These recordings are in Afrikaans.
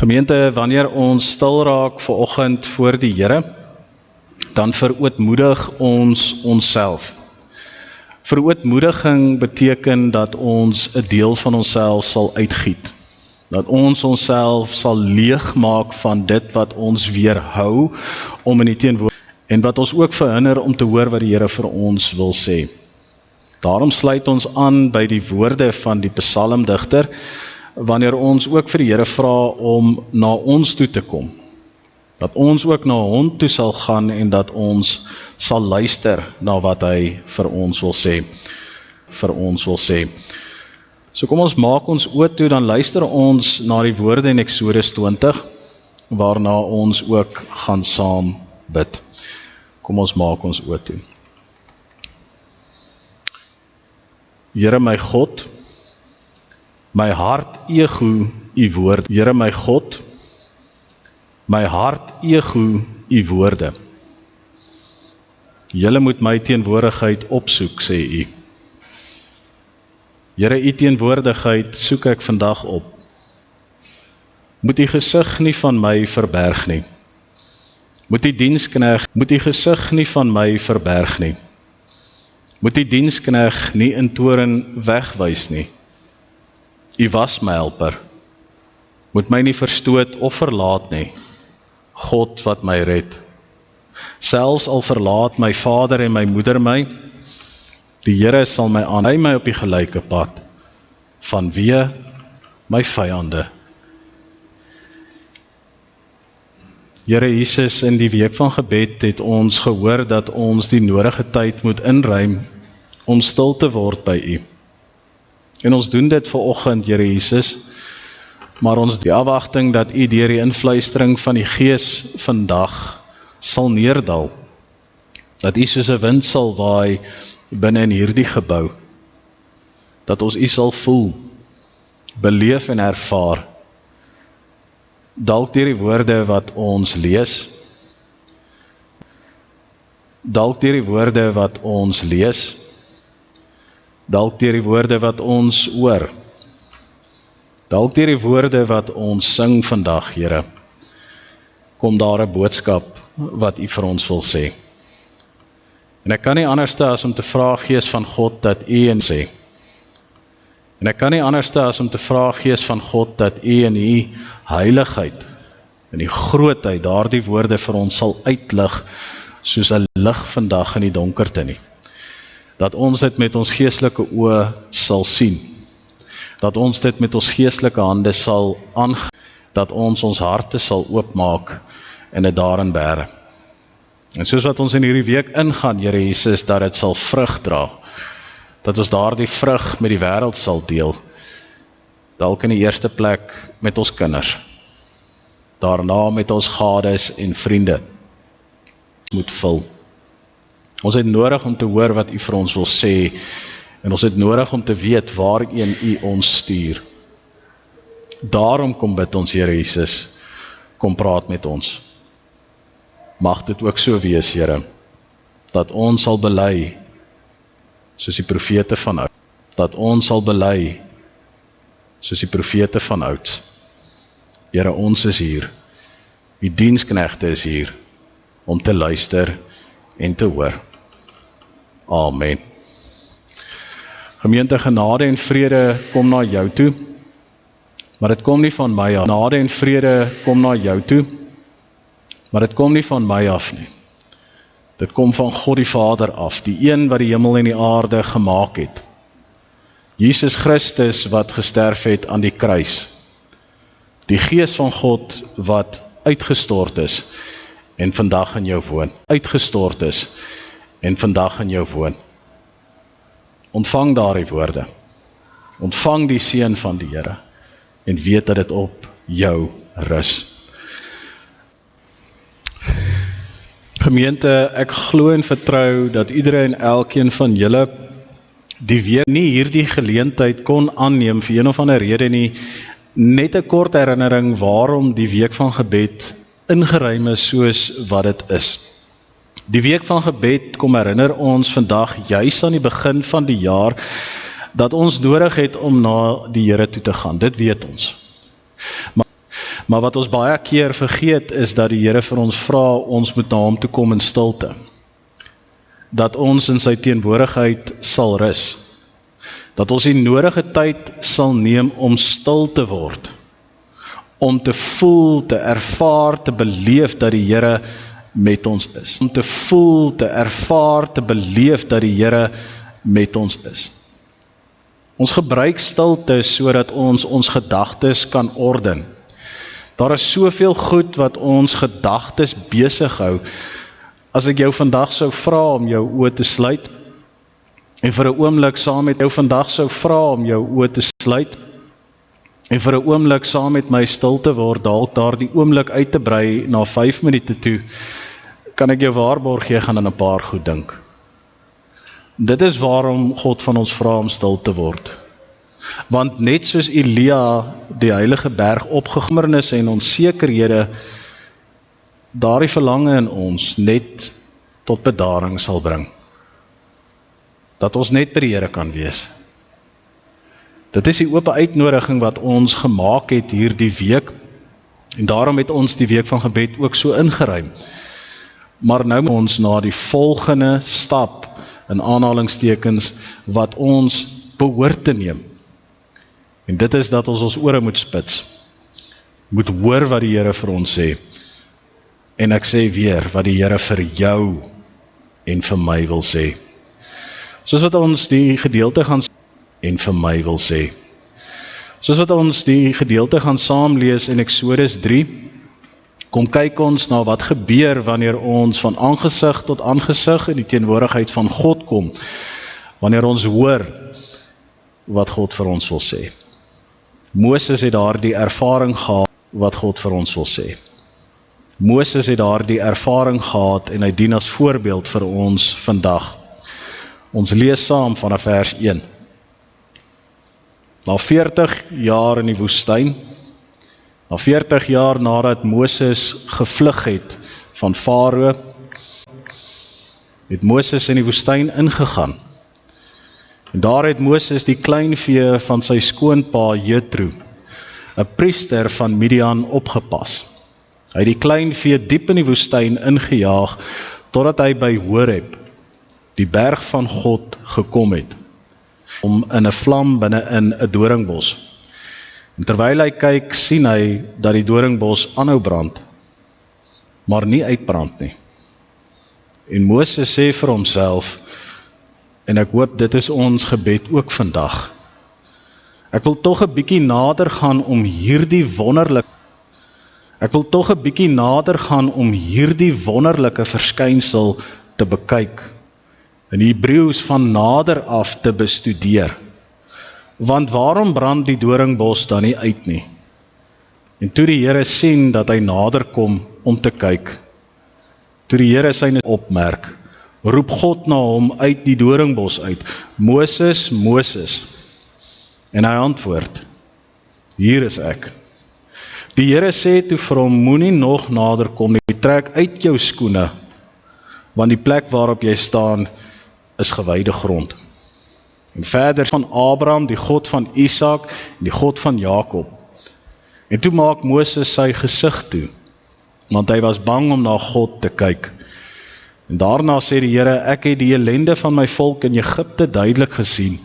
Gemeente, wanneer ons stil raak vanoggend voor die Here, dan verootmoedig ons onsself. Verootmoediging beteken dat ons 'n deel van onsself sal uitgiet. Dat ons onsself sal leegmaak van dit wat ons weerhou om in die teenwoordigheid en wat ons ook verhinder om te hoor wat die Here vir ons wil sê. Daarom sluit ons aan by die woorde van die psalmdigter, wanneer ons ook vir die Here vra om na ons toe te kom. Dat ons ook na hom toe sal gaan en dat ons sal luister na wat hy vir ons wil sê. So kom ons maak ons oë toe, dan luister ons na die woorde in Eksodus 20, waarna ons ook gaan saam bid. Kom ons maak ons oë toe. Here my God, my hart ego u woord. Here my God, my hart ego u woorde. Julle moet my teenwoordigheid opsoek, sê u. Here, u teenwoordigheid soek ek vandag op. Moet u gesig nie van my verberg nie. Moet u dienskneg, moet u gesig nie van my verberg nie. Moet u dienskneg nie in toorn wegwys nie. U was my helper. Moet my nie verstoot of verlaat nie. God wat my red. Selfs al verlaat my vader en my moeder my, die Here sal my aanlei my op die gelyke pad, vanweë my vyande. Here Jesus, in die week van gebed het ons gehoor dat ons die nodige tyd moet inruim om stil te word by u. En ons doen dit vanoggend, Here Jesus, maar ons die afwagting dat u deur die invluistering van die Gees vandag sal neerdal. Dat u soos 'n wind sal waai binne in hierdie gebou. Dat ons u sal voel, beleef en ervaar. Dalk deur die woorde wat ons lees. Dalk deur die woorde wat ons lees. Dalk deur die woorde wat ons hoor. Dalk deur die woorde wat ons sing vandag, Here. Kom daar 'n boodskap wat u vir ons wil sê. En ek kan nie anders as om te vra, Gees van God, dat u en sê. En ek kan nie anders as om te vra, Gees van God, dat u in u heiligheid, in die grootheid, daardie woorde vir ons sal uitlig, soos 'n lig vandag in die donkerte nie. Dat ons dit met ons geestelike oë sal sien. Dat ons dit met ons geestelike hande sal aangaan. Dat ons harte sal oopmaak en dit daarin bære. En soos wat ons in hierdie week ingaan, Here Jesus, dat dit sal vrug dra. Dat ons daardie vrug met die wêreld sal deel. Dalk in die eerste plek met ons kinders. Daarna met ons gades en vriende. Moet vul. Ons het nodig om te hoor wat u vir ons wil sê, en ons het nodig om te weet waarheen u ons stuur. Daarom kom bid ons, Here Jesus, kom praat met ons. Mag dit ook so wees, Here, dat ons sal bely, soos die profete van oud. Dat ons sal bely, soos die profete van oud. Here, ons is hier, die diensknegte is hier, om te luister en te hoor. Amen. Gemeente, genade en vrede kom na jou toe, maar dit kom nie van my af. Genade en vrede kom na jou toe, maar dit kom nie van my af nie. Dit kom van God die Vader af, die een wat die hemel en die aarde gemaak het. Jesus Christus wat gesterf het aan die kruis. Die Gees van God wat uitgestort is en vandag in jou woon. Uitgestort is en vandag in jou woon. Ontvang daardie woorde. Ontvang die seën van die Here en weet dat dit op jou rus. Gemeente, ek glo en vertrou dat iedereen en elkeen van julle die week nie hierdie geleentheid kon aanneem vir een of ander rede nie, net 'n kort herinnering waarom die week van gebed ingeruim is soos wat dit is. Die week van gebed kom herinner ons vandag juis aan die begin van die jaar dat ons nodig het om na die Here toe te gaan. Dit weet ons. Maar wat ons baie keer vergeet is dat die Here vir ons vra, ons moet na hom toe kom in stilte. Dat ons in sy teenwoordigheid sal rus. Dat ons die nodige tyd sal neem om stil te word. Om te voel, te ervaar, te beleef dat die Here met ons is. Om te voel, te ervaar, te beleef dat die Here met ons is. Ons gebruik stilte sodat ons gedagtes kan orden. Daar is soveel goed wat ons gedagtes besig hou. As ek jou vandag sou vra om jou oë te sluit, en vir 'n oomblik saam met jou vandag sou vra om jou oë te sluit, en vir 'n oomblik saam met my stil te word, dalk daardie oomblik uit te brei na 5 minute toe, kan ek jou waarborg, jy gaan aan 'n paar goed dink. Dit is waarom God van ons vra om stil te word. Want net soos Elia die heilige berg opgekommernis en onsekerhede, daardie verlange in ons net tot bedaring sal bring. Dat ons net by die Here kan wees. Dit is die oop uitnodiging wat ons gemaak het hierdie week, en daarom het ons die week van gebed ook so ingeruim. Maar nou moet ons na die volgende stap, in aanhalingstekens, wat ons behoort te neem. En dit is dat ons ore moet spits, moet hoor wat die Here vir ons sê, en ek sê weer, wat die Here vir jou en vir my wil sê. Soos wat ons die gedeelte gaan en vir my wil sê. Soos wat ons die gedeelte gaan saamlees in Eksodus 3, kom kyk ons na wat gebeur wanneer ons van aangesig tot aangesig in die teenwoordigheid van God kom, wanneer ons hoor wat God vir ons wil sê. Moses het daardie ervaring gehad wat God vir ons wil sê. Moses het daardie ervaring gehad en hy dien as voorbeeld vir ons vandag. Ons lees saam vanaf vers 1. Na 40 jaar in die woestyn, na 40 jaar nadat Moses gevlug het van Farao, het Moses in die woestyn ingegaan. En daar het Moses die kleinvee van sy skoonpa Jethro, 'n priester van Midian, opgepas. Hy het die kleinvee diep in die woestyn ingejaag, totdat hy by Horeb, die berg van God, gekom het, om in 'n vlam binne in 'n doringbos. En terwyl hy kyk, sien hy dat die doringbos aanhou brand, maar nie uitbrand nie. En Moses sê vir homself, en ek hoop dit is ons gebed ook vandag, ek wil tog 'n bietjie nader gaan om hierdie wonderlike verskynsel te bekyk, in Hebreëus van nader af te bestudeer. Want waarom brand die doringbos dan nie uit nie? En toe die Here sien dat hy nader kom om te kyk, toe die Here syne opmerk, roep God na hom uit die doringbos uit, Moses, Moses. En hy antwoord, hier is ek. Die Here sê toe vir hom, moenie nog nader kom nie, trek uit jou skoene, want die plek waarop jy staan is gewyde grond. En verder van Abraham, die God van Isak en die God van Jakob. En toe maak Moses sy gesig toe, want hy was bang om na God te kyk. En daarna sê die Here, ek het die ellende van my volk in Egipte duidelik gesien,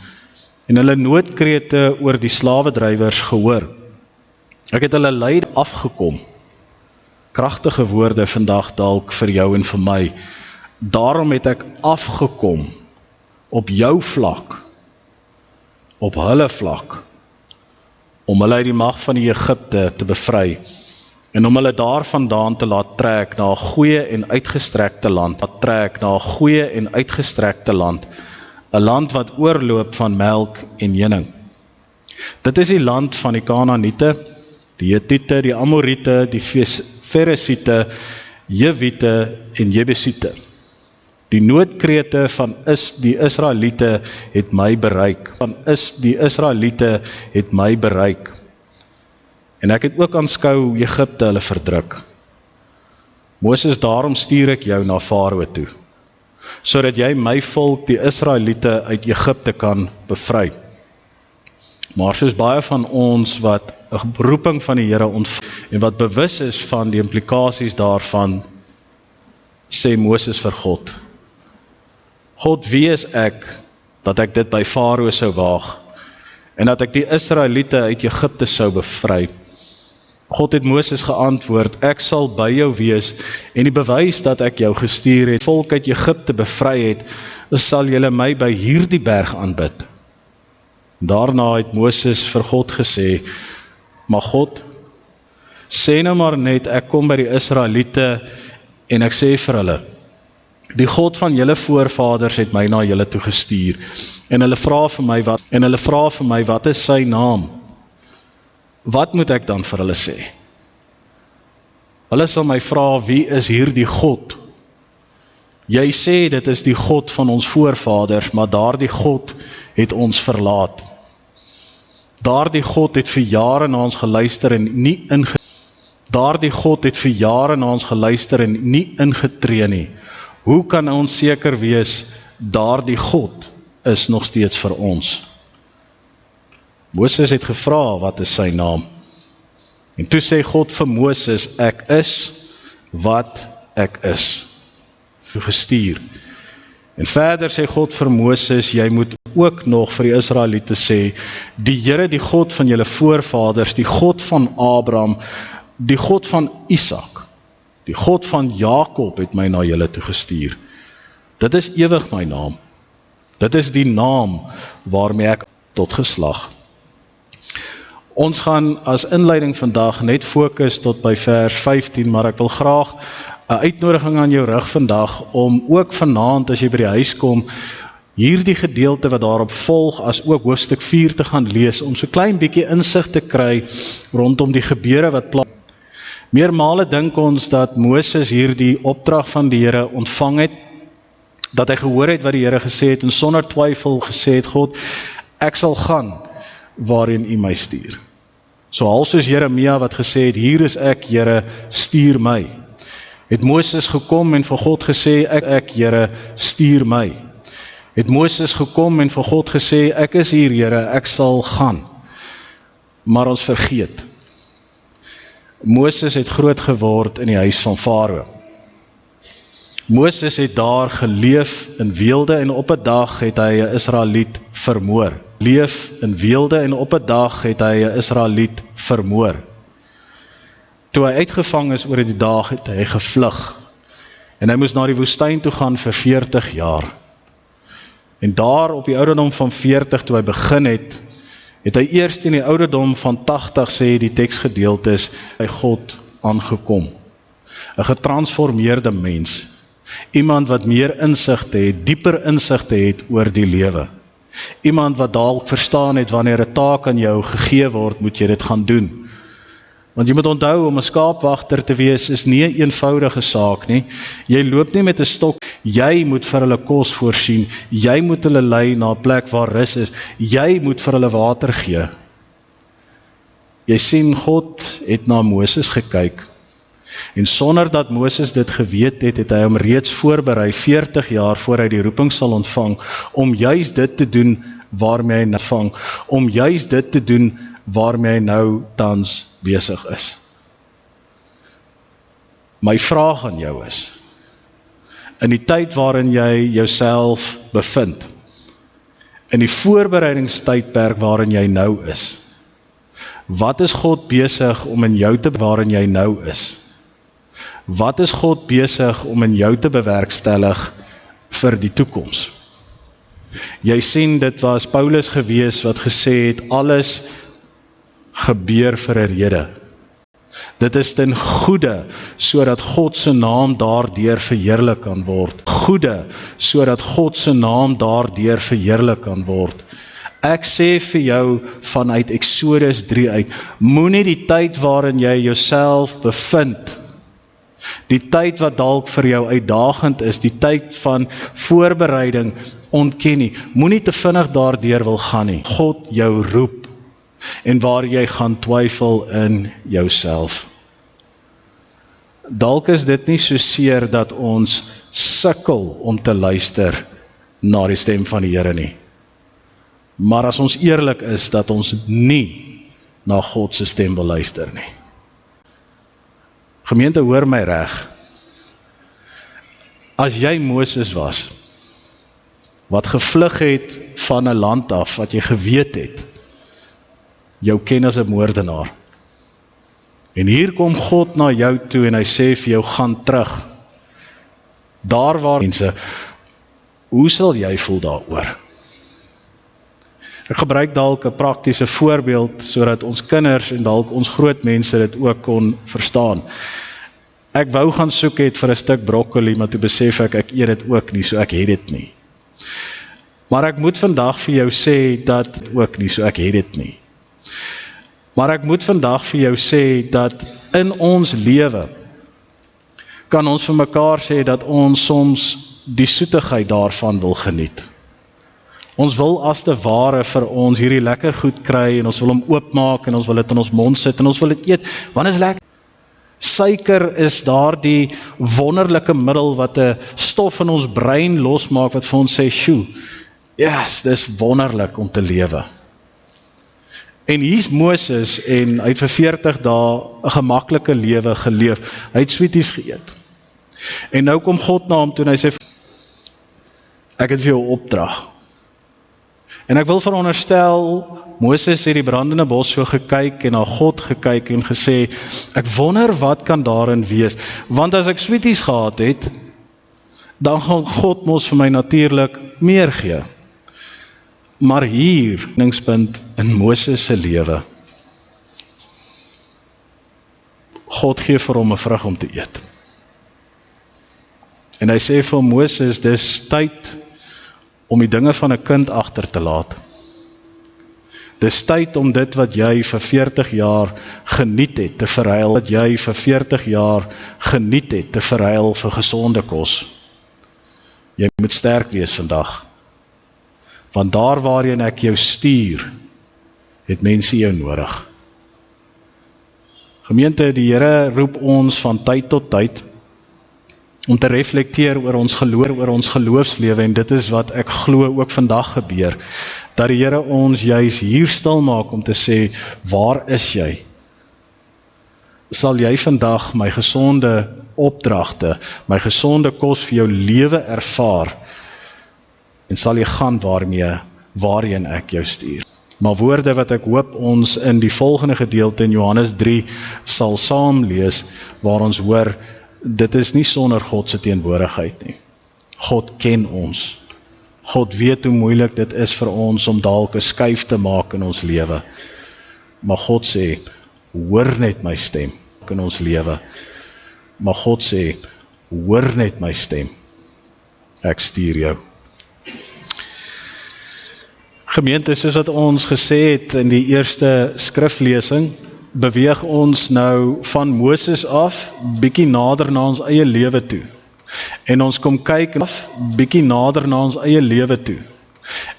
en hulle noodkrete oor die slawedrywers gehoor. Ek het hulle lyd afgekom. Kragtige woorde vandag dalk vir jou en vir my. Daarom het ek afgekom op jou vlak, op hulle vlak, om hulle uit die mag van die Egipte te bevry, en om hulle daarvandaan te laat trek na 'n goeie en uitgestrekte land, 'n land wat oorloop van melk en honing. Dit is die land van die Kanaaniete, die Hetiete, die Amoriete, die Feresiete, Jewiete en Jebusiete. Die noodkrete van die Israeliete het my bereik. En ek het ook aanskou hoe Egipte hulle verdruk. Moses, daarom stuur ek jou na Farao toe, sodat jy my volk, die Israeliete, uit Egipte kan bevry. Maar soos baie van ons wat 'n roeping van die Here ontvang en wat bewus is van die implikasies daarvan, sê Moses vir God, God, wie is ek, dat ek dit by Farao sou waag, en dat ek die Israeliete uit Egipte sou bevry. God het Moses geantwoord, ek sal by jou wees, en die bewys dat ek jou gestuur het, volk uit Egipte bevry het, sal julle my by hierdie berg aanbid. Daarna het Moses vir God gesê, maar God, sê nou maar net, ek kom by die Israeliete, en ek sê vir hulle, die God van julle voorvaders het my na julle toe gestuur, en hulle vra vir my, wat is sy naam? Wat moet ek dan vir hulle sê? Hulle sal my vra, wie is hierdie God? Jy sê, dit is die God van ons voorvaders, maar daardie God het ons verlaat. Daardie God het vir jare na ons geluister en nie ingetree nie. Hoe kan ons seker wees, daardie God is nog steeds vir ons? Moses het gevra, wat is sy naam? En toe sê God vir Moses, ek is wat ek is. Gestuur. En verder sê God vir Moses, jy moet ook nog vir die Israeliete sê, die Here, die God van julle voorvaders, die God van Abraham, die God van Isak, die God van Jakob het my na julle toe gestuur. Dit is ewig my naam. Dit is die naam waarmee ek tot geslag. Ons gaan as inleiding vandag net fokus tot by vers 15, maar ek wil graag 'n uitnodiging aan jou rig vandag, om ook vanaand, as jy by die huis kom, hierdie gedeelte wat daarop volg, as ook hoofstuk 4 te gaan lees, om so klein bietjie insig te kry, rondom die gebeure wat plaas. Meermale dink ons dat Moses hierdie opdrag van die Here ontvang het, dat hy gehoor het wat die Here gesê het, en sonder twyfel gesê het, God, ek sal gaan, waarheen U my stuur. So half soos Jeremia wat gesê het, hier is ek, Here, stuur my. Het Moses gekom en vir God gesê, ek Here, stuur my. Het Moses gekom en vir God gesê, ek is hier, Here, ek sal gaan. Maar ons vergeet. Moses het groot geword in die huis van Farao. Moses het daar geleef in weelde, en op 'n dag het hy 'n Israeliet vermoor. Toe hy uitgevang is oor die dag, het hy gevlug. En hy moes na die woestyn toe gaan vir 40 jaar. En daar op die ouderdom van 40, toe hy begin het hy eers in die ouderdom van 80, sê die teksgedeeltes, by God aangekom. 'n getransformeerde mens. Iemand wat meer insigte het, dieper insigte het oor die lewe. Iemand wat dalk verstaan het, wanneer 'n taak aan jou gegee word, moet jy dit gaan doen. Want jy moet onthou, om 'n skaapwagter te wees is nie 'n eenvoudige saak nie. Jy loop nie met 'n stok. Jy moet vir hulle kos voorsien. Jy moet hulle lei na 'n plek waar rus is. Jy moet vir hulle water gee. Jy sien, God het na Moses gekyk. En sonder dat Moses dit geweet het, het hy hom reeds voorberei 40 jaar voor hy die roeping sal ontvang, om juis dit te doen waarmee hy nou tans besig is. My vraag aan jou is, in die tyd waarin jy jouself bevind, in die voorbereidingstydperk waarin jy nou is, wat is God besig om in jou te waarin jy nou is? Wat is God besig om in jou te bewerkstellig vir die toekoms? Jy sien, dit was Paulus gewees wat gesê het, alles gebeur vir 'n rede. Dit is ten goeie, sodat God se naam daardeur verheerlik kan word. Sodat God se naam daardeur verheerlik kan word. Ek sê vir jou vanuit Exodus 3 uit, moenie die tyd waarin jy jouself bevind, die tyd wat dalk vir jou uitdagend is, die tyd van voorbereiding ontken nie. Moenie te vinnig daardeur wil gaan nie. God jou roep, en waar jy gaan twyfel in jouself. Dalk is dit nie so seer dat ons sukkel om te luister na die stem van die Here nie. Maar as ons eerlik is, dat ons nie na God se stem wil luister nie. Gemeente, hoor my reg. As jy Moses was, wat gevlug het van 'n land af, wat jy geweet het, jou ken as 'n moordenaar. En hier kom God na jou toe en hy sê vir jou, gaan terug. Daar waar mense, hoe sal jy voel daaroor? Ek gebruik dalk 'n praktiese voorbeeld, sodat ons kinders en dalk ons groot mense dit ook kon verstaan. Ek wou gaan soek het vir 'n stuk broccoli, maar toe besef ek eet dit ook nie, so ek het dit nie. Maar ek moet vandag vir jou sê dat ook nie, so ek het dit nie. Maar ek moet vandag vir jou sê dat in ons lewe kan ons vir mekaar sê dat ons soms die soetigheid daarvan wil geniet. Ons wil as te ware vir ons hierdie lekker goed kry en ons wil hom oopmaak en ons wil dit in ons mond sit en ons wil dit eet, want is lekker. Suiker is daardie wonderlike middel wat 'n stof in ons brein losmaak wat vir ons sê, "Sjoe, yes, dis wonderlik om te lewe." En hier's Moses en hy het vir 40 dae 'n gemaklike lewe geleef. Hy het sweeties geëet. En nou kom God na hom toe en hy sê, "Ek het vir jou 'n opdrag." En ek wil veronderstel, Moses het die brandende bos so gekyk en na God gekyk en gesê, ek wonder wat kan daarin wees, want as ek sweeties gehad het, dan gaan God mos vir my natuurlik meer gee. Maar hier, ningspunt in Moses se lewe, God gee vir hom 'n vrug om te eet. En hy sê vir Moses, dis tyd om die dinge van 'n kind agter te laat. Dis tyd om dit wat jy vir 40 jaar geniet het, te verruil, wat jy vir 40 jaar geniet het, te verruil vir gesonde kos. Jy moet sterk wees vandag. Want daar waarheen ek jou stuur, het mense jou nodig. Gemeente, die Here roep ons van tyd tot tyd om te reflekteer oor ons geloofslewe, en dit is wat ek glo ook vandag gebeur, dat die Here ons juis hier stil maak om te sê, waar is jy? Sal jy vandag my gesonde opdragte, my gesonde kos vir jou lewe ervaar, en sal jy gaan waarheen ek jou stuur? Maar woorde wat ek hoop ons in die volgende gedeelte in Johannes 3 sal saam lees, waar ons hoor, dit is nie sonder God se teenwoordigheid nie. God ken ons. God weet hoe moeilik dit is vir ons om dalk 'n skuif te maak in ons lewe. Maar God sê, hoor net my stem in ons lewe. Maar God sê, hoor net my stem. Ek stuur jou. Gemeente, soos wat ons gesê het in die eerste skriflesing, beweeg ons nou van Moses af, bietjie nader na ons eie lewe toe. En ons kom kyk af, bietjie nader na ons eie lewe toe.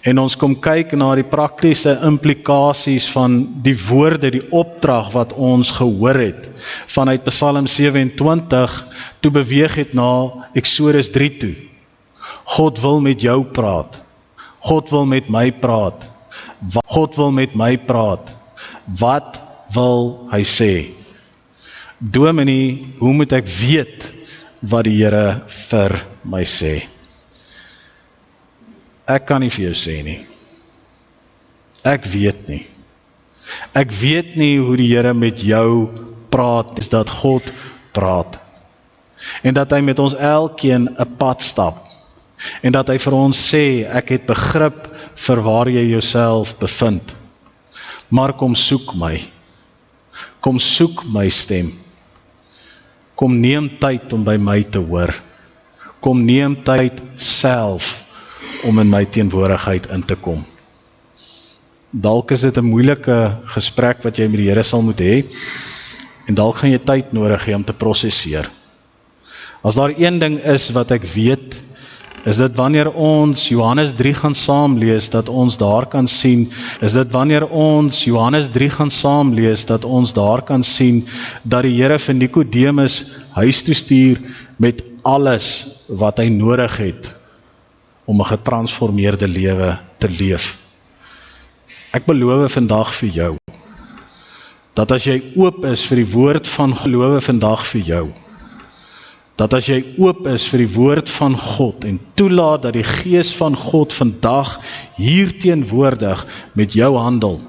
En ons kom kyk na die praktiese implikasies van die woorde, die opdrag wat ons gehoor het, vanuit Psalm 27, toe beweeg het na Eksodus 3 toe. God wil met jou praat. God wil met my praat. God wil met my praat. Wat wil hy sê? Dominee, hoe moet ek weet wat die Here vir my sê? Ek kan nie vir jou sê nie. Ek weet nie. Ek weet nie hoe die Here met jou praat, is dat God praat. En dat hy met ons elkeen 'n pad stap. En dat hy vir ons sê, ek het begrip vir waar jy jouself bevind. Maar kom soek my. Kom soek my stem. Kom neem tyd om by my te hoor. Kom neem tyd self om in my teenwoordigheid in te kom. Dalk is dit 'n moeilike gesprek wat jy met die Here sal moet hê, en dalk gaan jy tyd nodig hê om te prosesseer. As daar een ding is wat ek weet, is dit wanneer ons Johannes 3 gaan saamlees, dat ons daar kan sien, dat ons daar kan sien, dat die Here vir Nikodemus huis toe stuur met alles wat hy nodig het, om 'n getransformeerde lewe te leef. Ek beloof vandag vir jou, dat as jy oop is vir die woord van God, beloof vandag vir jou, dat as jy oop is vir die woord van God en toelaat dat die Gees van God vandag hier teenwoordig met jou handel,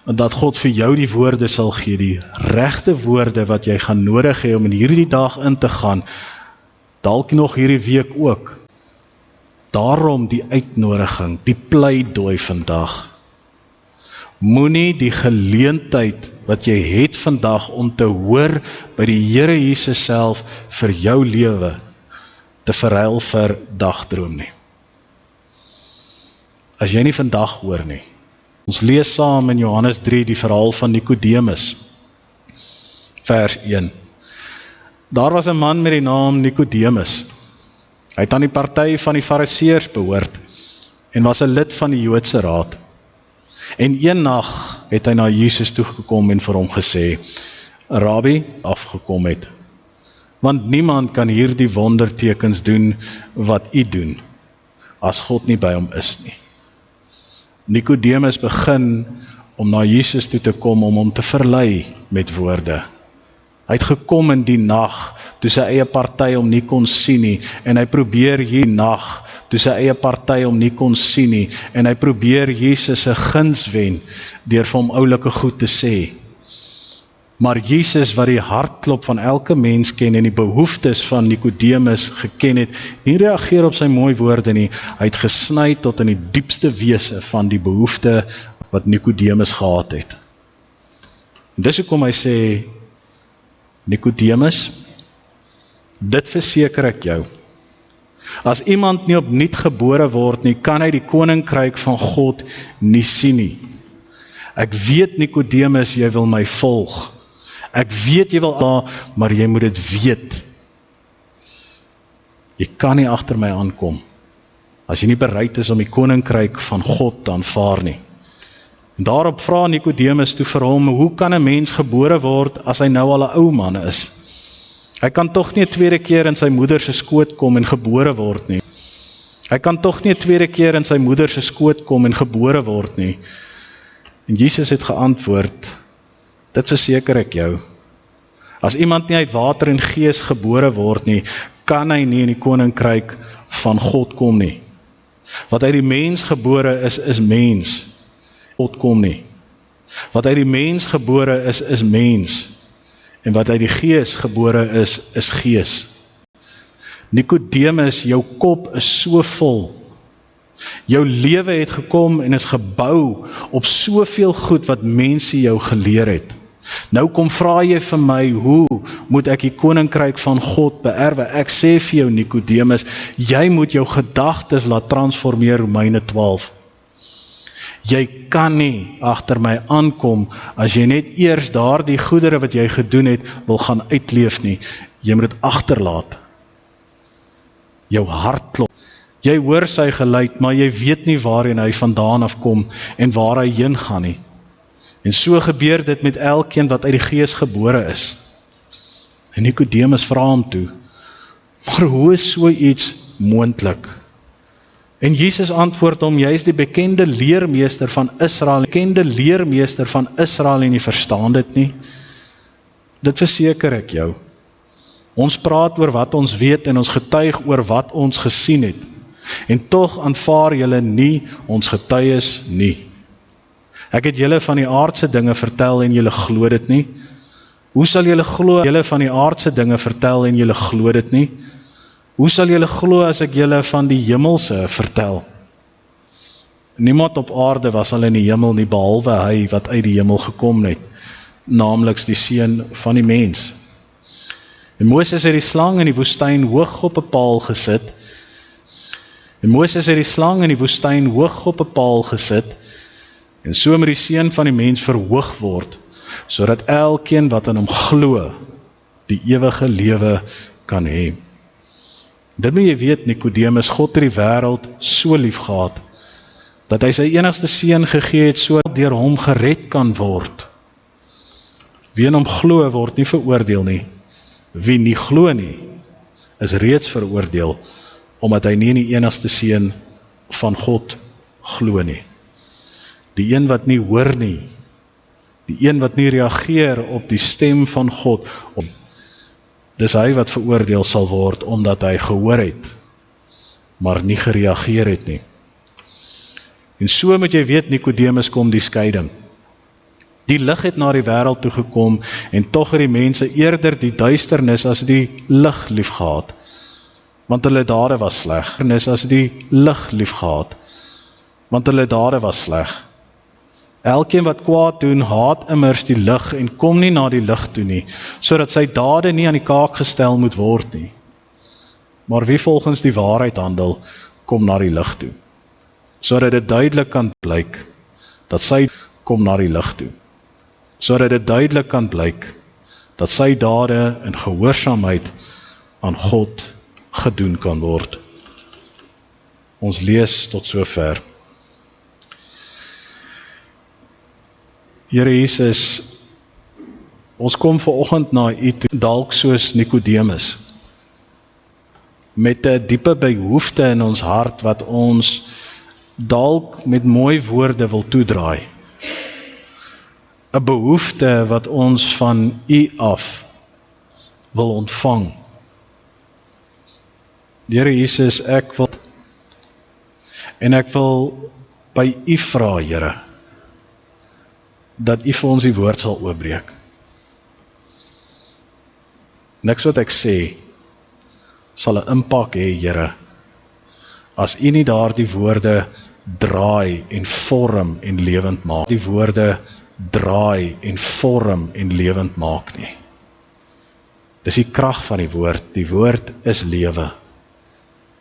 en dat God vir jou die woorde sal gee, die regte woorde wat jy gaan nodig hê om in hierdie dag in te gaan, dalk nog hierdie week ook. Daarom die uitnodiging, die pleidooi vandag. Moenie die geleentheid wat jy het vandag om te hoor by die Here Jesus self vir jou lewe te verruil vir dagdroom nie. As jy nie vandag hoor nie. Ons lees saam in Johannes 3 die verhaal van Nikodemus, vers 1. Daar was 'n man met die naam Nikodemus. Hy het aan die party van die Fariseërs behoort en was 'n lid van die Joodse raad. En een nag het hy na Jesus toegekom en vir hom gesê, Rabbi, afgekom het, want niemand kan hierdie wondertekens doen wat u doen, as God nie by hom is nie. Nikodemus begin om na Jesus toe te kom om hom te verlei met woorde. Hy het gekom in die nag, toe sy eie party hom nie kon sien nie, en hy probeer hier nag, toe sy eie party hom nie kon sien nie, en hy probeer Jesus se guns wen, deur vir hom oulike goed te sê. Maar Jesus, wat die hartklop van elke mens ken, en die behoeftes van Nikodemus geken het, nie reageer op sy mooi woorde nie, hy het gesny tot in die diepste wese van die behoefte wat Nikodemus gehad het. En dis hoekom hy sê, Nikodemus, dit verseker ek jou, as iemand nie opnuut gebore word nie, kan hy die koninkryk van God nie sien nie. Ek weet, Nikodemus, jy wil my volg. Ek weet jy wil, maar jy moet dit weet. Jy kan nie agter my aankom, as jy nie bereid is om die koninkryk van God te aanvaar nie. En daarop vra Nikodemus toe vir hom, hoe kan 'n mens gebore word as hy nou al 'n ou man is? Hy kan tog nie 'n tweede keer in sy moeder se skoot kom en gebore word nie. Hy kan tog nie 'n tweede keer in sy moeder se skoot kom en gebore word nie. En Jesus het geantwoord, dit verseker ek jou. As iemand nie uit water en gees gebore word nie, kan hy nie in die koninkryk van God kom nie. Wat uit die mens gebore is mens. God kom nie. Wat uit die mens gebore is mens. En wat uit die gees gebore is gees. Nikodemus, jou kop is so vol. Jou lewe het gekom en is gebou op soveel goed wat mense jou geleer het. Nou kom vra jy vir my, hoe moet ek die koninkryk van God beerwe? Ek sê vir jou, Nikodemus, jy moet jou gedagtes laat transformeer, Romeine 12. Jy kan nie agter my aankom as jy net eers daardie goedere wat jy gedoen het wil gaan uitleef nie. Jy moet dit agterlaat. Jou hart klop. Jy hoor sy geluid, maar jy weet nie waarheen hy vandaan afkom en waar hy heen gaan nie. En so gebeur dit met elkeen wat uit die gees gebore is. En Nikodemus vra hom toe, maar hoe is so iets moontlik? En Jesus antwoord hom, jy is die bekende leermeester van Israel, en jy verstaan dit nie. Dit verseker ek jou. Ons praat oor wat ons weet en ons getuig oor wat ons gesien het. En tog aanvaar julle nie ons getuies nie. Ek het julle van die aardse dinge vertel en julle glo dit nie. Hoe sal julle glo julle van die aardse dinge vertel en julle glo dit nie? Hoe sal julle glo as ek julle van die hemelse vertel? Niemand op aarde was al in die hemel nie, behalwe hy wat uit die hemel gekom het, naamlik die seun van die mens. En Moses het die slang in die woestyn hoog op 'n paal gesit. En so moet die seun van die mens verhoog word, sodat elkeen wat aan hom glo, die ewige lewe kan hê. Dit moet jy weet, Nikodemus, God het die wêreld so lief gehad, dat hy sy enigste seun gegee het, sodat deur hom gered kan word. Wie in hom glo, word nie veroordeel nie. Wie nie glo nie, is reeds veroordeel, omdat hy nie in die enigste seun van God glo nie. die een wat nie hoor nie, die een wat nie reageer op die stem van God. Dis hy wat veroordeel sal word, omdat hy gehoor het, maar nie gereageer het nie. En so moet jy weet, Nikodemus, kom die skeiding. Die lig het na die wêreld toe gekom, en tog het die mense eerder die duisternis as die lig liefgehad, want hulle dade was sleg. As die lig liefgehad, want hulle dade was sleg. Elkeen wat kwaad doen, haat immers die lig en kom nie na die lig toe nie, sodat sy dade nie aan die kaak gestel moet word nie. Maar wie volgens die waarheid handel, kom na die lig toe, sodat dit duidelik kan blyk, dat sy kom na die lig toe, sodat dit duidelik kan blyk, dat sy dade in gehoorsaamheid aan God gedoen kan word. Ons lees tot sover. Here Jesus, ons kom vanoggend na U toe, dalk soos Nikodemus, met 'n diepe behoefte in ons hart wat ons dalk met mooi woorde wil toedraai. 'n Behoefte wat ons van U af wil ontvang. Here Jesus, ek wil by U vra, Here, dat U vir ons die woord sal oopbreek. Niks wat ek sê sal 'n impak hê, Here, as U nie daardie woorde draai en vorm en lewend maak. Die woorde draai en vorm en lewend maak nie. Dis die krag van die woord is lewe.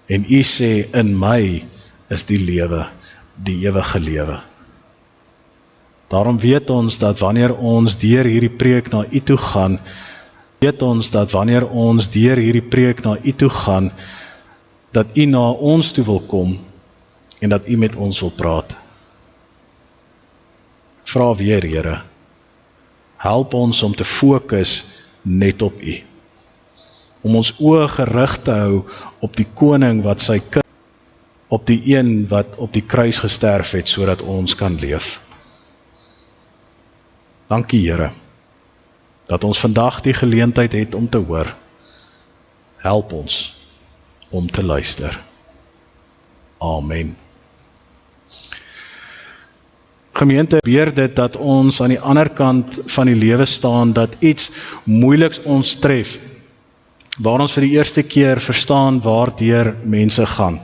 En U sê, in my is die lewe, die ewige lewe. Daarom weet ons dat wanneer ons deur hierdie preek na U toe gaan, dat U na ons toe wil kom en dat U met ons wil praat. Vra weer, Here, help ons om te fokus net op U. Om ons oë gerig te hou op die koning wat sy kind, op die een wat op die kruis gesterf het, sodat ons kan leef. Dankie, Here, dat ons vandag die geleentheid het om te hoor. Help ons om te luister. Amen. Gemeente, probeer dit dat ons aan die ander kant van die lewe staan, dat iets moeiliks ons tref, waar ons vir die eerste keer verstaan waardeur mense gaan.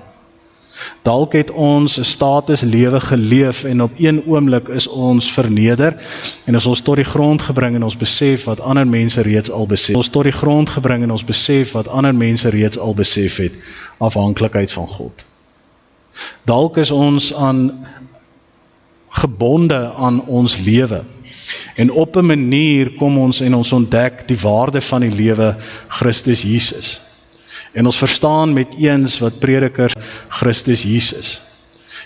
Dalk het ons 'n status lewe geleef en op een oomblik is ons verneder en is ons tot die grond gebring en ons besef wat ander mense reeds al besef het, afhanklikheid van God. Dalk is ons gebonde aan ons lewe en op 'n manier kom ons en ons ontdek die waarde van die lewe Christus Jesus. En ons verstaan met eens wat predikers Christus Jesus.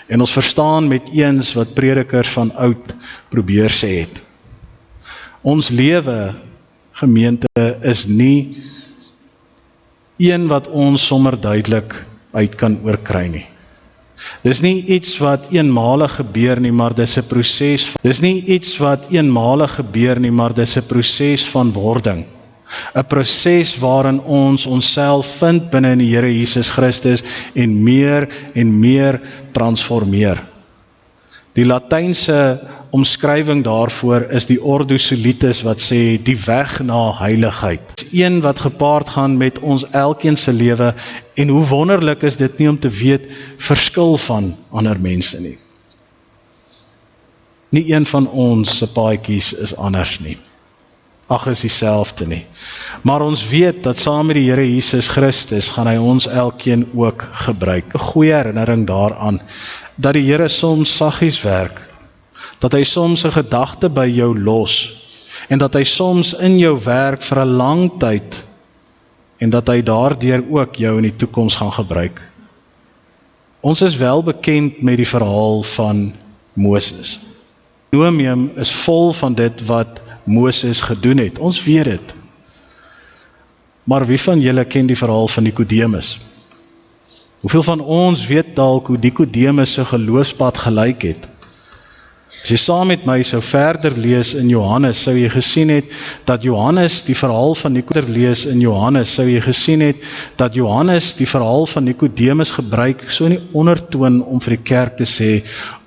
En ons verstaan met eens wat predikers van oud probeer sê het. Ons lewe, gemeente, is nie een wat ons sommer duidelik uit kan oorkry nie. Dis nie iets wat eenmalig gebeur nie, maar dis 'n proses. Dis nie iets wat eenmalig gebeur nie, maar dis 'n proses van wording. 'n Proses waarin ons onsself vind binne in die Here Jesus Christus en meer transformeer. Die Latynse omskrywing daarvoor is die Ordo Solitis wat sê die weg na heiligheid. Dit is een wat gepaard gaan met ons elkeen se lewe en hoe wonderlik is dit nie om te weet verskil van ander mense nie. Nie een van ons se paadjies is anders nie. Is dieselfde nie. Maar ons weet dat saam met die Here Jesus Christus gaan hy ons elkeen ook gebruik. 'n Goeie herinnering daaraan dat die Here soms saggies werk, dat hy soms 'n gedagte by jou los en dat hy soms in jou werk vir 'n lang tyd en dat hy daardeur ook jou in die toekoms gaan gebruik. Ons is wel bekend met die verhaal van Moses. Deuteronomium is vol van dit wat Moses gedoen het. Ons weet dit. Maar wie van julle ken die verhaal van Nikodemus? Hoeveel van ons weet dalk hoe Nikodemus se geloofspad gelyk het? As jy saam met my sou verder lees in Johannes, sou jy gesien het dat Johannes die verhaal van Nikodemus in Johannes, sou jy gesien het dat Johannes die verhaal van Nikodemus gebruik so in die ondertoon om vir die kerk te sê,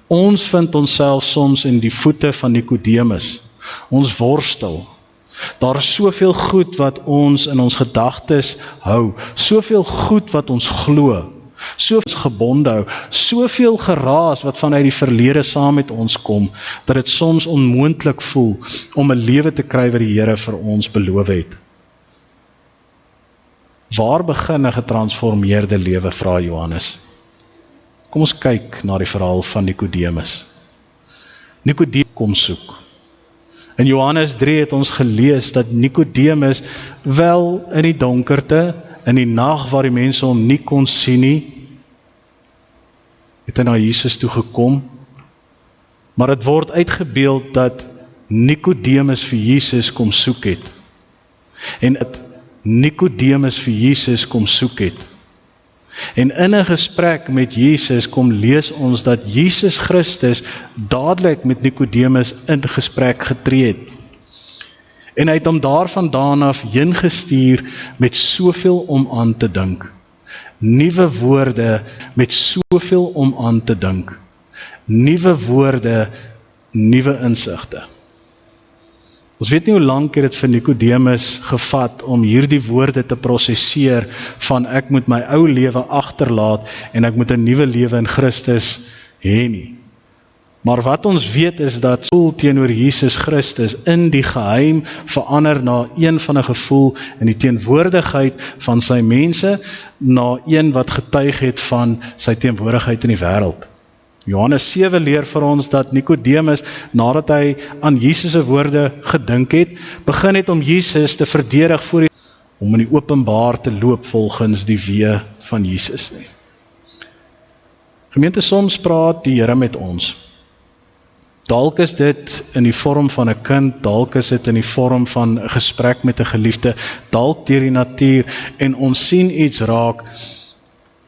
ons vind onsself soms in die voete van Nikodemus. Ons worstel. Daar is soveel goed wat ons in ons gedagtes hou, soveel goed wat ons glo, soveel gebonde hou, soveel geraas wat vanuit die verlede saam met ons kom, dat dit soms onmoontlik voel om 'n lewe te kry wat die Here vir ons beloof het. Waar begin 'n getransformeerde lewe, vra Johannes? Kom ons kyk na die verhaal van Nikodemus. Nikodemus kom soek. In Johannes 3 het ons gelees dat Nikodemus wel in die donkerte, in die nag waar die mense hom nie kon sien nie, het hy na Jesus toe gekom, maar het word uitgebeeld dat Nikodemus vir Jesus kom soek het. En dat Nikodemus vir Jesus kom soek het. En in 'n gesprek met Jesus kom lees ons dat Jesus Christus dadelik met Nikodemus in gesprek getree het. En hy het hom daarvandaan af heen gestuur met soveel om aan te dink. Nuwe woorde met soveel om aan te dink. Nuwe woorde, nuwe insigte. Ons weet nie hoe lank het dit vir Nikodemus gevat om hierdie woorde te prosesseer van ek moet my ou lewe agterlaat en ek moet 'n nuwe lewe in Christus hê nie. Maar wat ons weet is dat gevoel teenoor Jesus Christus in die geheim verander na een van 'n gevoel in die teenwoordigheid van sy mense, na een wat getuig het van sy teenwoordigheid in die wêreld. Johannes 7 leer vir ons dat Nikodemus, nadat hy aan Jesus se woorde gedink het, begin het om Jesus te verdedig om in die openbaar te loop volgens die weë van Jesus nie. Gemeente, soms praat die Here met ons. Dalk is dit in die vorm van 'n kind, dalk is dit in die vorm van 'n gesprek met 'n geliefde, dalk deur die natuur, en ons sien iets raak,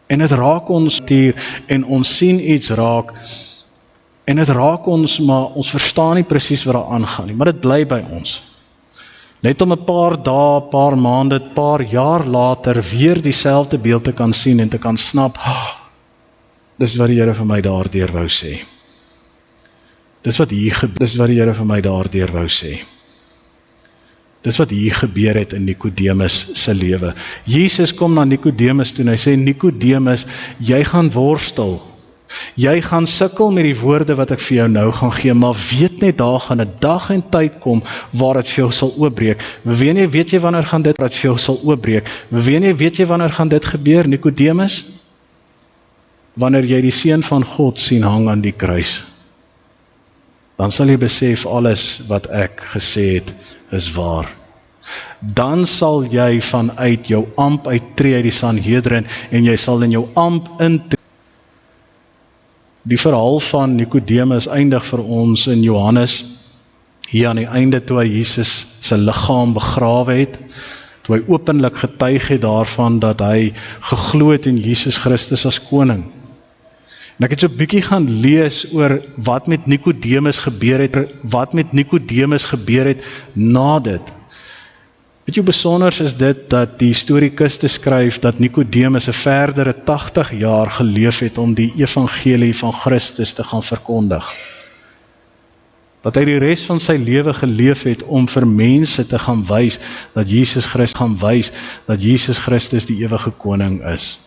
en dit raak ons natuur, en ons sien iets raak, en dit raak ons, maar ons verstaan nie presies wat daar aangaan nie, maar dit bly by ons. Net om 'n paar dae, paar maande, paar jaar later, weer dieselfde beeld te kan sien, en te kan snap, dis wat die Here vir my daardeur wou sê. Dis wat die Here vir my daardeur wou sê. Dis wat hier gebeur het in Nikodemus se lewe. Jesus kom na Nikodemus toe en hy sê, Nikodemus, jy gaan worstel. Jy gaan sukkel met die woorde wat ek vir jou nou gaan gee, maar weet net daar gaan 'n dag en tyd kom waar dit vir jou sal oopbreek. Weet jy wanneer gaan dit vir jou sal oopbreek? Weet jy wanneer gaan dit gebeur, Nikodemus? Wanneer jy die Seun van God sien hang aan die kruis. Dan sal jy besef alles wat ek gesê het is waar. Dan sal jy vanuit jou amp uittreë uit die Sanhedrin en jy sal in jou amp intree. Die verhaal van Nikodemus eindig vir ons in Johannes hier aan die einde toe hy Jesus se liggaam begrawe het, toe hy openlik getuig het daarvan dat hy geglo het in Jesus Christus as koning. En ek het so 'n bietjie gaan lees oor wat met Nikodemus gebeur het na dit. Weet jy hoe besonder is dit dat die historikus te skryf dat Nikodemus 'n verdere 80 jaar geleef het om die evangelie van Christus te gaan verkondig. Dat hy die res van sy lewe geleef het om vir mense te gaan wys dat Jesus Christus die ewige koning is.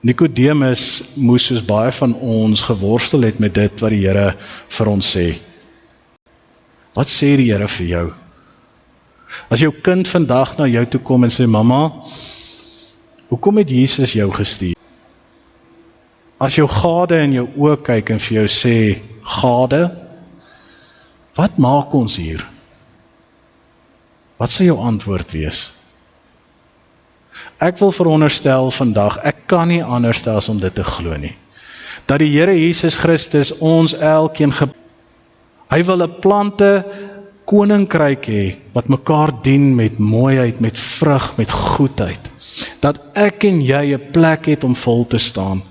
Nikodemus moes soos baie van ons geworstel het met dit wat die Here vir ons sê. Wat sê die Here vir jou? As jou kind vandag na jou toe kom en sê, mamma, hoekom het Jesus jou gestuur? As jou gade in jou oë kyk en vir jou sê, gade, wat maak ons hier? Wat sal jou antwoord wees? Ek wil veronderstel vandag, ek kan nie anders as om dit te glo nie. Dat die Here Jesus Christus ons elkeen hy wil 'n plante koninkryk hê wat mekaar dien met mooiheid, met vrug, met goedheid. Dat ek en jy 'n plek het om vol te staan.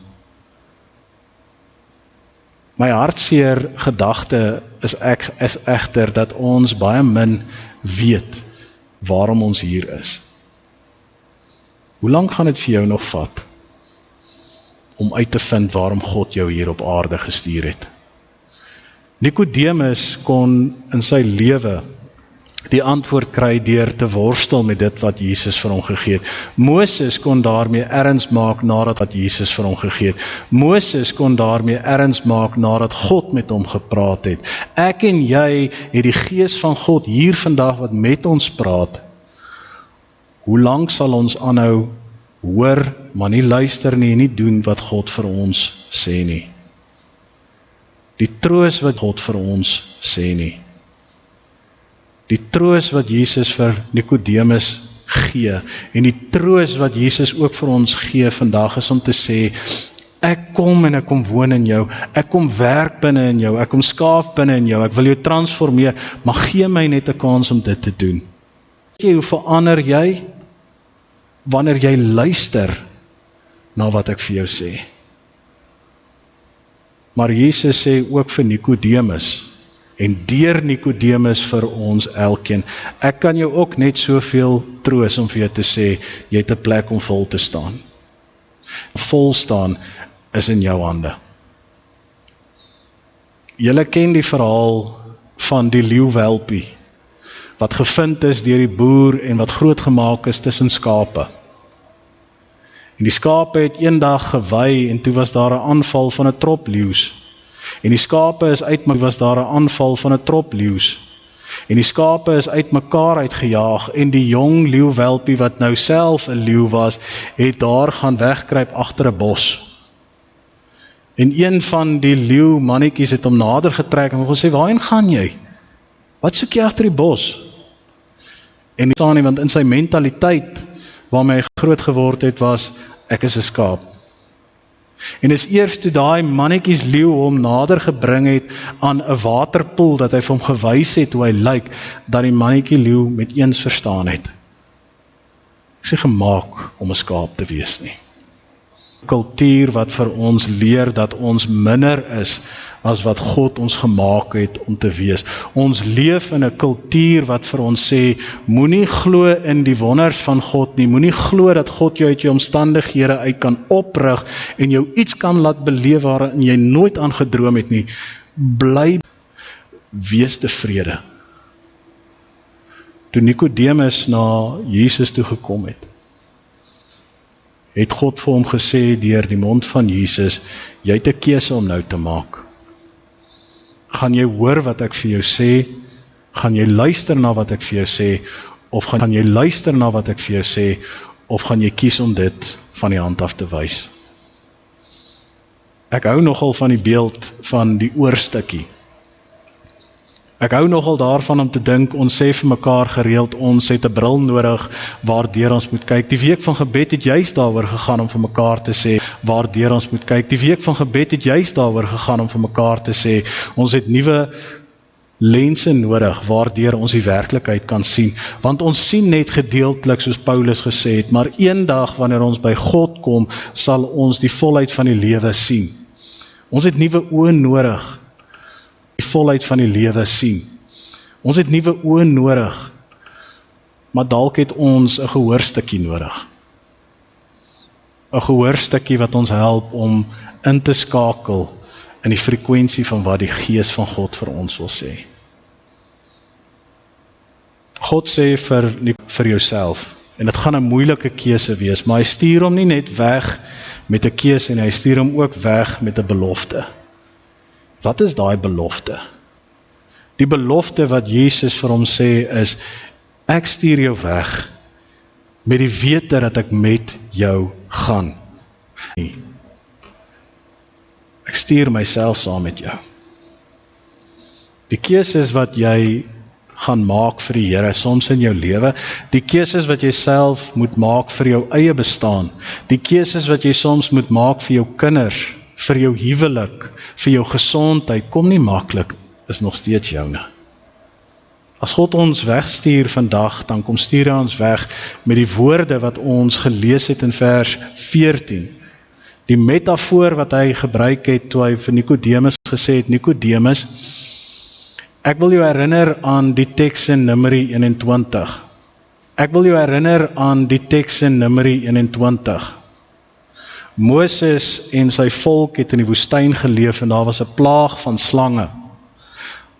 My hartseer gedagte is egter dat ons baie min weet waarom ons hier is. Hoe lank gaan dit vir jou nog vat om uit te vind waarom God jou hier op aarde gestuur het? Nikodemus kon in sy lewe die antwoord kry deur te worstel met dit wat Jesus vir hom gegee het. Moses kon daarmee erns maak nadat wat Jesus vir hom gegee het. Moses kon daarmee erns maak nadat God met hom gepraat het. Ek en jy het die Gees van God hier vandag wat met ons praat. Hoe lank sal ons aanhou hoor, maar nie luister nie en nie doen wat God vir ons sê nie? Die troos wat God vir ons sê nie. Die troos wat Jesus vir Nikodemus gee, en die troos wat Jesus ook vir ons gee vandag is om te sê, ek kom en ek kom woon in jou, ek kom werk binne in jou, ek kom skaaf binne in jou, ek wil jou transformeer, maar gee my net 'n kans om dit te doen. Weet jy hoe verander jy? Wanneer jy luister na wat ek vir jou sê. Maar Jesus sê ook vir Nikodemus, en deur Nikodemus vir ons elkeen, ek kan jou ook net soveel troos om vir jou te sê, jy het 'n plek om vol te staan. Vol staan is in jou hande. Julle ken die verhaal van die leeuwelpie, wat gevind is deur die boer en wat grootgemaak is tussen skape. En die skape het eendag gewei en toe was daar 'n aanval van 'n trop leeu's. En die skape is was daar 'n aanval van 'n trop leeu's. En die skape is uit mekaar uitgejaag en die jong leeuwelpie wat nou self 'n leeu was, het daar gaan wegkruip agter 'n bos. En een van die leeuwmannetjies het hom nader getrek en gesê, waarheen gaan jy? Wat soek jy agter die bos? En nie staan nie, want in sy mentaliteit waarmee hy groot geword het was, ek is 'n skaap. En is eers toe daai mannetjies leeu hom nader gebring het aan 'n waterpoel, dat hy vir hom gewys het hoe hy lyk, dat die mannetjie leeu met eens verstaan het. Ek is gemaak om 'n skaap te wees nie. Kultuur wat vir ons leer dat ons minder is as wat God ons gemaak het om te wees. Ons leef in 'n kultuur wat vir ons sê, moenie glo in die wonders van God nie, moenie glo dat God jou uit jou omstandighede uit kan oprig en jou iets kan laat beleef waarin jy nooit aan gedroom het nie. Bly wees tevrede. Toe Nikodemus na Jesus toe gekom het God vir hom gesê deur die mond van Jesus, jy het 'n keuse om nou te maak. Gaan jy hoor wat ek vir jou sê? Gaan jy luister na wat ek vir jou sê? Of gaan jy luister na wat ek vir jou sê? Of gaan jy kies om dit van die hand af te wys? Ek hou nogal van die beeld van die oorstukkie. Ek hou nogal daarvan om te dink, ons sê vir mekaar gereeld, ons het 'n bril nodig waardeur ons moet kyk. Die week van gebed het juist daaroor gegaan om vir mekaar te sê waardeur ons moet kyk. Die week van gebed het juist daaroor gegaan om vir mekaar te sê, ons het nuwe lense nodig waardeur ons die werklikheid kan sien. Want ons sien net gedeeltelik soos Paulus gesê het, maar eendag wanneer ons by God kom, sal ons die volheid van die lewe sien. Ons het nuwe oë nodig. Die volheid van die lewe sien. Ons het nuwe oë nodig, maar dalk het ons 'n gehoorstukkie nodig. 'n Gehoorstukkie wat ons help om in te skakel in die frekwensie van wat die Gees van God vir ons wil sê. God sê vir jouself, en dit gaan 'n moeilike keuse wees, maar hy stuur hom nie net weg met 'n keuse en hy stuur hom ook weg met 'n belofte. Wat is daai belofte? Die belofte wat Jesus vir hom sê is, ek stuur jou weg met die wete dat ek met jou gaan. Ek stuur myself saam met jou. Die keuses wat jy gaan maak vir die Here soms in jou lewe, die keuses wat jy self moet maak vir jou eie bestaan, die keuses wat jy soms moet maak vir jou kinders, vir jou huwelik, vir jou gesondheid, kom nie maklik, is nog steeds joune. As God ons wegstuur vandag, dan kom stuur hy ons weg met die woorde wat ons gelees het in vers 14. Die metafoor wat hy gebruik het toe hy vir Nikodemus gesê het, Nikodemus, ek wil jou herinner aan die teks in Numeri 21. Ek wil jou herinner aan die teks in Numeri 21. Moses en sy volk het in die woestyn geleef en daar was 'n plaag van slange.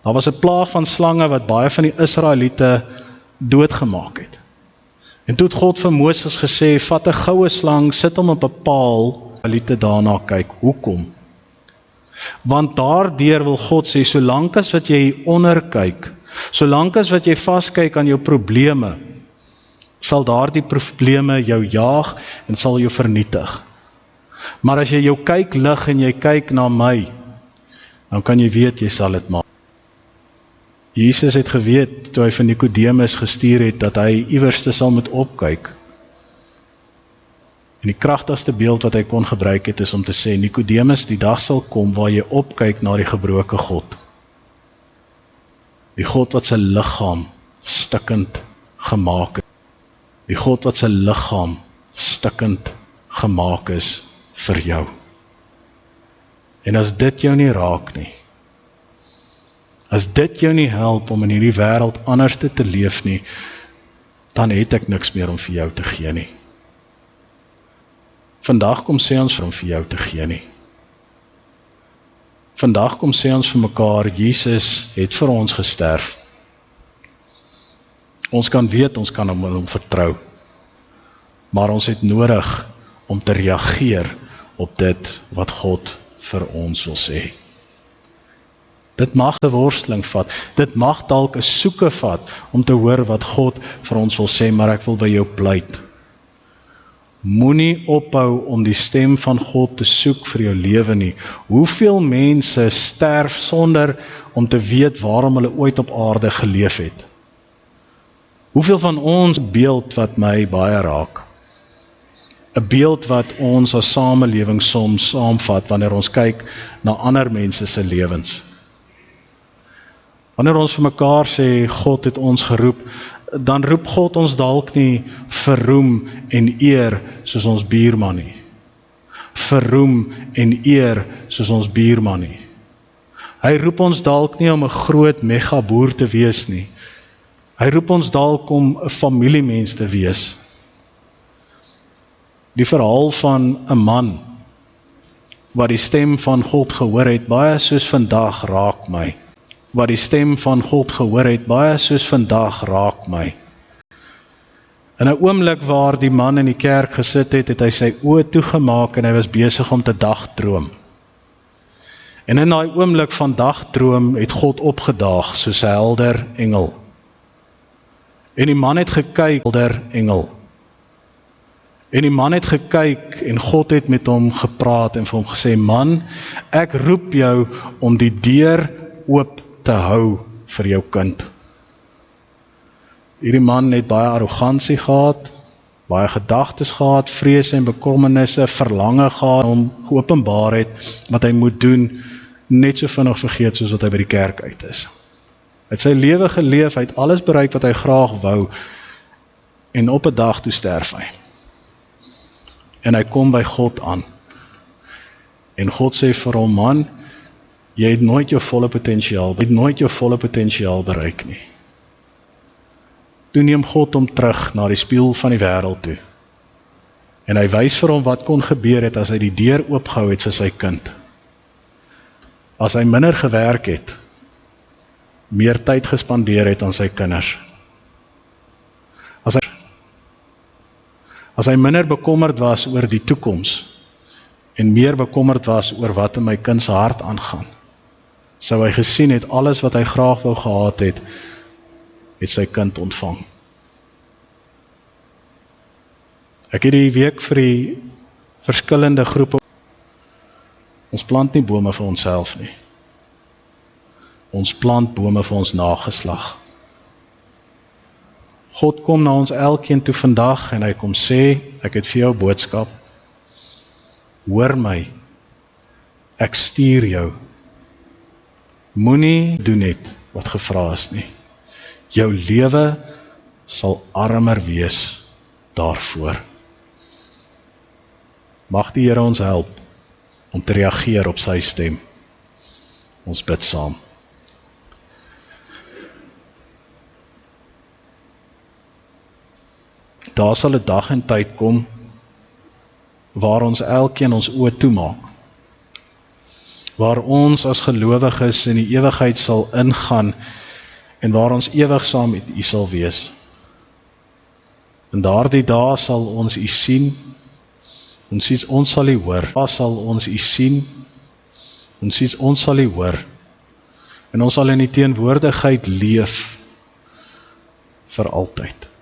Daar was 'n plaag van slange wat baie van die Israeliete doodgemaak het. En toe het God vir Moses gesê, vat 'n goue slang, sit hom op 'n paal, Israeliete daarna kyk, hoekom? Want daardeur wil God sê, solank as wat jy onder kyk, solank as wat jy vaskyk aan jou probleme, sal daardie probleme jou jaag en sal jou vernietig. Maar as jy jou kyk lig en jy kyk na my, dan kan jy weet jy sal dit maak. Jesus het geweet toe hy vir Nikodemus gestuur het dat hy iewerste sal moet opkyk. En die kragtigste beeld wat hy kon gebruik het is om te sê, Nikodemus, die dag sal kom waar jy opkyk na die gebroke God. Die God wat sy liggaam stikkend gemaak het. Die God wat sy liggaam stikkend gemaak is vir jou. En as dit jou nie raak nie, as dit jou nie help om in hierdie wêreld anders te leef nie, dan het ek niks meer om vir jou te gee nie. Vandag kom sê ons om vir jou te gee nie. Vandag kom sê ons vir mekaar, Jesus het vir ons gesterf. Ons kan weet, ons kan hom vertrou. Maar ons het nodig om te reageer op dit wat God vir ons wil sê. Dit mag 'n worsteling vat, dit mag dalk 'n soeke vat om te hoor wat God vir ons wil sê, maar ek wil by jou pleit. Moenie ophou om die stem van God te soek vir jou lewe nie. Hoeveel mense sterf sonder om te weet waarom hulle ooit op aarde geleef het? Hoeveel van ons beeld wat my baie raak? 'n beeld wat ons as samelewing soms saamvat wanneer ons kyk na ander mense se lewens. Wanneer ons vir mekaar sê, God het ons geroep, dan roep God ons dalk nie vir roem en eer soos ons buurman nie. Vir roem en eer soos ons buurman nie. Hy roep ons dalk nie om 'n groot mega boer te wees nie. Hy roep ons dalk om 'n familiemens te wees. Die verhaal van 'n man wat die stem van God gehoor het, baie soos vandag raak my. Wat die stem van God gehoor het, baie soos vandag raak my. In 'n oomblik waar die man in die kerk gesit het, het hy sy oë toegemaak en hy was besig om te dagdroom. En in daai oomblik van dagdroom het God opgedaag soos 'n helder engel. En die man het gekyk, helder engel. En die man het gekyk en God het met hom gepraat en vir hom gesê, man, ek roep jou om die deur oop te hou vir jou kind. Hierdie man het baie arrogansie gehad, baie gedagtes gehad, vrese en bekommernisse, verlange gehad om geopenbaar het wat hy moet doen, net so vinnig vergeet soos wat hy by die kerk uit is. Hy het sy lewe geleef, hy het alles bereik wat hy graag wou, en op 'n dag toe sterf hy. En hy kom by God aan. En God sê vir hom, man, jy het nooit jou volle potensiaal bereik nie. Toe neem God hom terug na die spieël van die wêreld toe. En hy wys vir hom wat kon gebeur het as hy die deur oopgehou het vir sy kind. As hy minder gewerk het, meer tyd gespandeer het aan sy kinders. As hy minder bekommerd was oor die toekoms en meer bekommerd was oor wat in my kind se hart aangaan, sou hy gesien het alles wat hy graag wou gehad het sy kind ontvang. Ek het die week vir die verskillende groepe, ons plant nie bome vir onsself nie. Ons plant bome vir ons nageslag. God kom na ons elkeen toe vandag en hy kom sê, ek het vir jou boodskap. Hoor my, ek stuur jou. Moenie doen net wat gevra is nie. Jou lewe sal armer wees daarvoor. Mag die Here ons help om te reageer op sy stem. Ons bid saam. Daar sal 'n dag en tyd kom waar ons elkeen ons oë toemaak. Waar ons as gelowiges in die ewigheid sal ingaan en waar ons ewig saam met U sal wees. En daardie dae sal ons U sien, ons sal U hoor. Daar sal ons U sien, ons sal U hoor. En ons sal in die teenwoordigheid leef vir altyd.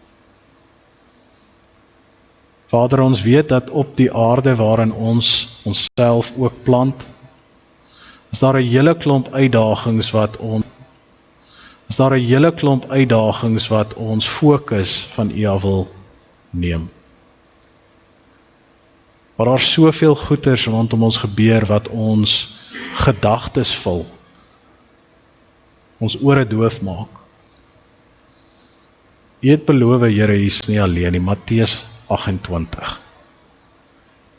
Vader, ons weet dat op die aarde waarin ons onsself ook plant, is daar 'n hele klomp uitdagings wat ons fokus van U af wil neem. Maar daar is soveel goeters rondom ons gebeur wat ons gedagtes vul, ons ore doof maak. U het beloof, Here, U is nie alleen nie, Matteus 28.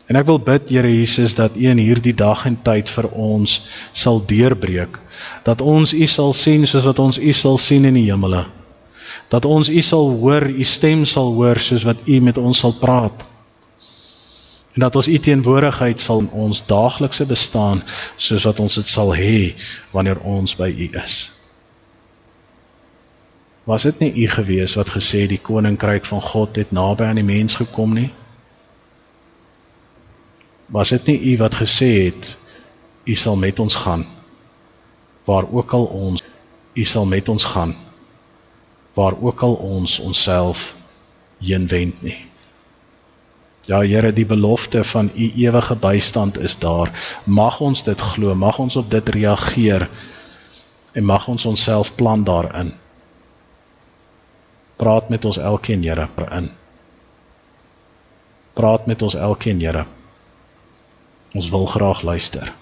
En ek wil bid, Here Jesus, dat U in hierdie dag en tyd vir ons sal deurbreek, dat ons U sal sien soos wat ons U sal sien in die hemele, dat ons U sal hoor, U stem sal hoor soos wat U met ons sal praat, en dat ons U teenwoordigheid sal in ons daaglikse bestaan, soos wat ons dit sal hê wanneer ons by U is. Was dit nie U gewees wat gesê die koninkryk van God het naby aan die mens gekom nie? Was dit nie U wat gesê het, U sal met ons gaan, waar ook al ons, U sal met ons gaan, waar ook al ons onsself heen wend nie. Ja, Here, die belofte van U ewige bystand is daar. Mag ons dit glo, mag ons op dit reageer, en mag ons onsself plan daarin. Praat met ons elkeen, Here, in. Praat met ons elkeen, Here. Ons wil graag luister.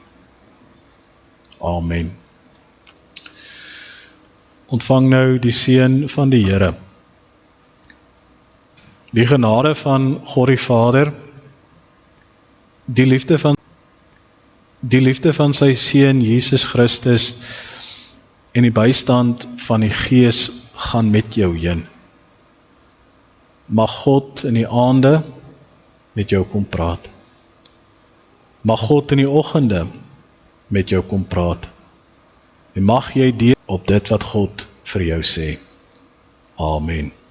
Amen. Ontvang nou die seën van die Here. Die genade van God die Vader, die liefde van sy Seun Jesus Christus en die bystand van die Gees gaan met jou heen. Mag God in die aande met jou kom praat. Mag God in die oggende met jou kom praat. En mag jy deel op dit wat God vir jou sê. Amen.